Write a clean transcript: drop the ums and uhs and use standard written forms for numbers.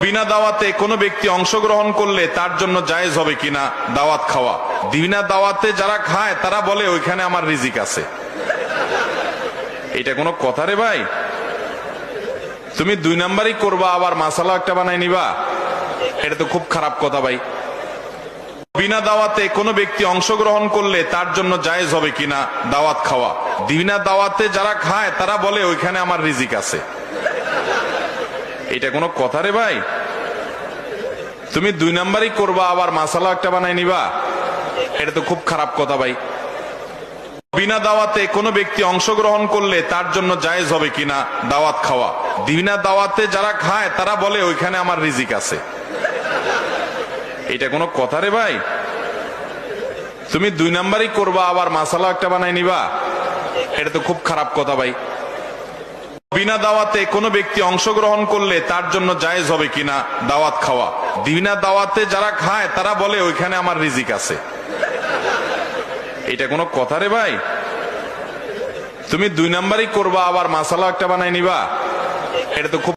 বিনা দাওয়াতে কোনো ব্যক্তি অংশগ্রহণ করলে তার জন্য জায়েজ হবে কিনা দাওয়াত খাওয়া? বিনা দাওয়াতে যারা খায় তারা বলে ওইখানে আমার রিজিক আছে। এটা কোনো কথা রে ভাই? তুমি 2 নাম্বারই করবা আবার মাসালা একটা বানাই নিবা, এটা তো খুব খারাপ কথা ভাই। বিনা দাওয়াতে কোনো ব্যক্তি অংশগ্রহণ করলে তার জন্য জায়েজ হবে কিনা দাওয়াত খাওয়া? বিনা দাওয়াতে যারা খায় তারা বলে ওইখানে আমার রিজিক আছে। এটা কোনো কথা রে ভাই? তুমি 2 নাম্বারই করবা আবার মাসালা একটা বানাই নিবা, এটা তো খুব খারাপ কথা ভাই। বিনা দাওয়াতে কোনো ব্যক্তি অংশগ্রহণ করলে তার জন্য জায়েজ হবে কিনা দাওয়াত খাওয়া? বিনা দাওয়াতে যারা খায় তারা বলে ওইখানে আমার রিজিক আছে। এটা কোনো কথা রে ভাই? তুমি 2 নাম্বারই করবা আবার মাসালা একটা বানাই নিবা, এটা তো খুব খারাপ কথা ভাই। বিনা দাওয়াতে কোনো ব্যক্তি অংশগ্রহণ করলে তার জন্য জায়েজ হবে কিনা দাওয়াত খাওয়া? বিনা দাওয়াতে যারা খায় তারা বলে ওইখানে আমার রিজিক আছে। এটা কোনো কথা রে ভাই? তুমি 2 নাম্বারই করবা আবার মাসালা একটা বানাই নিবা, এটা তো খুব